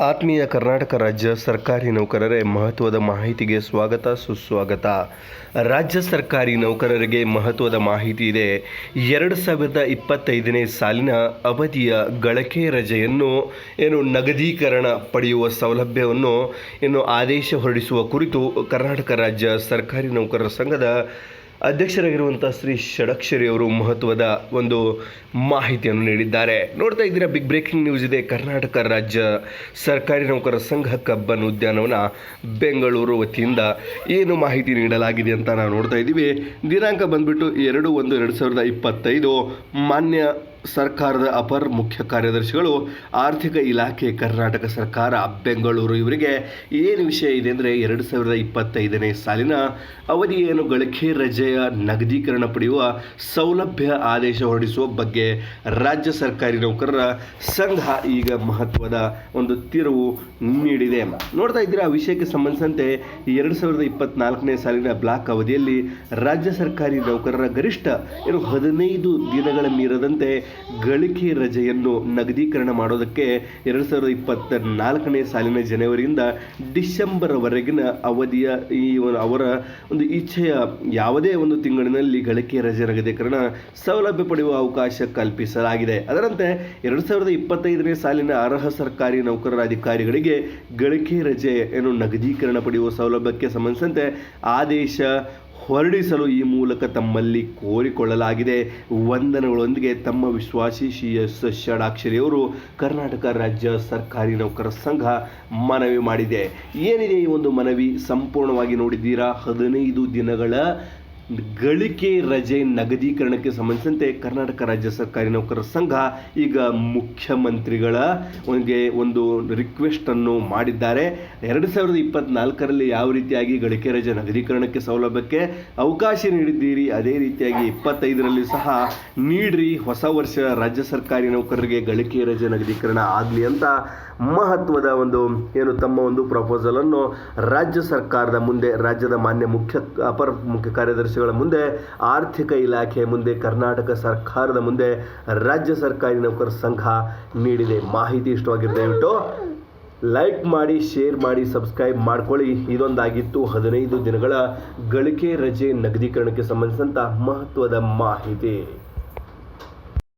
ಆತ್ಮೀಯ ಕರ್ನಾಟಕ ರಾಜ್ಯ ಸರ್ಕಾರಿ ನೌಕರರೇ, ಮಹತ್ವದ ಮಾಹಿತಿಗೆ ಸ್ವಾಗತ ಸುಸ್ವಾಗತ. ರಾಜ್ಯ ಸರ್ಕಾರಿ ನೌಕರರಿಗೆ ಮಹತ್ವದ ಮಾಹಿತಿ ಇದೆ. 2025ನೇ ಸಾಲಿನ ಅವಧಿಯ ಗಳಿಕೆ ರಜೆಯನ್ನು ನಗದೀಕರಣ ಪಡೆಯುವ ಸೌಲಭ್ಯವನ್ನು ಆದೇಶ ಹೊರಡಿಸುವ ಕುರಿತು ಕರ್ನಾಟಕ ರಾಜ್ಯ ಸರ್ಕಾರಿ ನೌಕರರ ಸಂಘದ ಅಧ್ಯಕ್ಷರಾಗಿರುವಂಥ ಶ್ರೀ ಷಡಕ್ಷರಿ ಅವರು ಮಹತ್ವದ ಒಂದು ಮಾಹಿತಿಯನ್ನು ನೀಡಿದ್ದಾರೆ. ನೋಡ್ತಾ ಇದ್ದೀರಾ, ಬಿಗ್ ಬ್ರೇಕಿಂಗ್ ನ್ಯೂಸ್ ಇದೆ. ಕರ್ನಾಟಕ ರಾಜ್ಯ ಸರ್ಕಾರಿ ನೌಕರರ ಸಂಘ ಕಬ್ಬನ್ ಉದ್ಯಾನವನ ಬೆಂಗಳೂರು ವತಿಯಿಂದ ಏನು ಮಾಹಿತಿ ನೀಡಲಾಗಿದೆ ಅಂತ ನಾವು ನೋಡ್ತಾ ಇದ್ದೀವಿ. ದಿನಾಂಕ ಬಂದ್ಬಿಟ್ಟು 2/1/2025. ಮಾನ್ಯ ಸರ್ಕಾರದ ಅಪರ ಮುಖ್ಯ ಕಾರ್ಯದರ್ಶಿಗಳು, ಆರ್ಥಿಕ ಇಲಾಖೆ, ಕರ್ನಾಟಕ ಸರ್ಕಾರ, ಬೆಂಗಳೂರು ಇವರಿಗೆ ಏನು ವಿಷಯ ಇದೆ ಅಂದರೆ 2025ನೇ ಸಾಲಿನ ಅವಧಿ ಗಳಿಕೆ ರಜೆಯ ನಗದೀಕರಣ ಪಡೆಯುವ ಸೌಲಭ್ಯ ಆದೇಶ ಹೊರಡಿಸುವ ಬಗ್ಗೆ ರಾಜ್ಯ ಸರ್ಕಾರಿ ನೌಕರರ ಸಂಘ ಈಗ ಮಹತ್ವದ ಒಂದು ತಿರುವು ನೀಡಿದೆ. ನೋಡ್ತಾ ಇದ್ದೀರಾ, ಆ ವಿಷಯಕ್ಕೆ ಸಂಬಂಧಿಸಿದಂತೆ 2024ನೇ ಸಾಲಿನ ಬ್ಲಾಕ್ ಅವಧಿಯಲ್ಲಿ ರಾಜ್ಯ ಸರ್ಕಾರಿ ನೌಕರರ ಗರಿಷ್ಠ 15 ದಿನಗಳ ಮೀರದಂತೆ ಗಳಿಕೆ ರಜೆಯನ್ನು ನಗದೀಕರಣ ಮಾಡೋದಕ್ಕೆ 2024ನೇ ಸಾಲಿನ ಜನವರಿಯಿಂದ ಡಿಸೆಂಬರ್ವರೆಗಿನ ಅವಧಿಯ ಅವರ ಒಂದು ಇಚ್ಛೆಯ ಯಾವುದೇ ಒಂದು ತಿಂಗಳಿನಲ್ಲಿ ಗಳಿಕೆ ರಜೆ ನಗದೀಕರಣ ಸೌಲಭ್ಯ ಪಡೆಯುವ ಅವಕಾಶ ಕಲ್ಪಿಸಲಾಗಿದೆ. ಅದರಂತೆ 2025ನೇ ಸಾಲಿನ ಅರ್ಹ ಸರ್ಕಾರಿ ನೌಕರರ ಅಧಿಕಾರಿಗಳಿಗೆ ಗಳಿಕೆ ರಜೆ ನಗದೀಕರಣ ಪಡೆಯುವ ಸೌಲಭ್ಯಕ್ಕೆ ಸಂಬಂಧಿಸಿದಂತೆ ಆದೇಶ ಹೊರಡಿಸಲು ಈ ಮೂಲಕ ತಮ್ಮಲ್ಲಿ ಕೋರಿಕೊಳ್ಳಲಾಗಿದೆ. ವಂದನೆಗಳೊಂದಿಗೆ ತಮ್ಮ ವಿಶ್ವಾಸಿ CS ಷಡಾಕ್ಷರಿಯವರು, ಕರ್ನಾಟಕ ರಾಜ್ಯ ಸರ್ಕಾರಿ ನೌಕರರ ಸಂಘ ಮನವಿ ಮಾಡಿದೆ. ಏನಿದೆ ಈ ಒಂದು ಮನವಿ ಸಂಪೂರ್ಣವಾಗಿ ನೋಡಿದ್ದೀರಾ. 15 ದಿನಗಳ ಗಳಿಕೆ ರಜೆ ನಗದೀಕರಣಕ್ಕೆ ಸಂಬಂಧಿಸಿದಂತೆ ಕರ್ನಾಟಕ ರಾಜ್ಯ ಸರ್ಕಾರಿ ನೌಕರರ ಸಂಘ ಈಗ ಮುಖ್ಯಮಂತ್ರಿಗಳ ಒಂದು ರಿಕ್ವೆಸ್ಟ್ ಅನ್ನು ಮಾಡಿದ್ದಾರೆ. 2024ರಲ್ಲಿ ಯಾವ ರೀತಿಯಾಗಿ ಗಳಿಕೆ ರಜೆ ನಗದೀಕರಣಕ್ಕೆ ಸೌಲಭ್ಯಕ್ಕೆ ಅವಕಾಶ ನೀಡಿದ್ದೀರಿ, ಅದೇ ರೀತಿಯಾಗಿ 25ರಲ್ಲಿ ಸಹ ನೀಡ್ರಿ. ಹೊಸ ವರ್ಷ ರಾಜ್ಯ ಸರ್ಕಾರಿ ನೌಕರರಿಗೆ ಗಳಿಕೆ ರಜೆ ನಗದೀಕರಣ ಆಗಲಿ ಅಂತ ಮಹತ್ವದ ತಮ್ಮ ಒಂದು ಪ್ರಪೋಸಲ್ ಅನ್ನು ರಾಜ್ಯ ಸರ್ಕಾರದ ಮುಂದೆ, ರಾಜ್ಯದ ಮಾನ್ಯ ಅಪರ ಮುಖ್ಯ ಕಾರ್ಯದರ್ಶಿಗಳ ಮುಂದೆ, ಆರ್ಥಿಕ ಇಲಾಖೆ ಮುಂದೆ, ಕರ್ನಾಟಕ ಸರ್ಕಾರದ ಮುಂದೆ ರಾಜ್ಯ ಸರ್ಕಾರಿ ನೌಕರರ ಸಂಘ ನೀಡಿದೆ. ಮಾಹಿತಿ ಇಷ್ಟವಾಗಿರುತ್ತೆ, ದಯವಿಟ್ಟು ಲೈಕ್ ಮಾಡಿ, ಶೇರ್ ಮಾಡಿ, ಸಬ್ಸ್ಕ್ರೈಬ್ ಮಾಡ್ಕೊಳ್ಳಿ. ಇದೊಂದಾಗಿತ್ತು 15 ದಿನಗಳ ಗಳಿಕೆ ರಜೆ ನಗದೀಕರಣಕ್ಕೆ ಸಂಬಂಧಿಸಿದಂಥ ಮಹತ್ವದ ಮಾಹಿತಿ.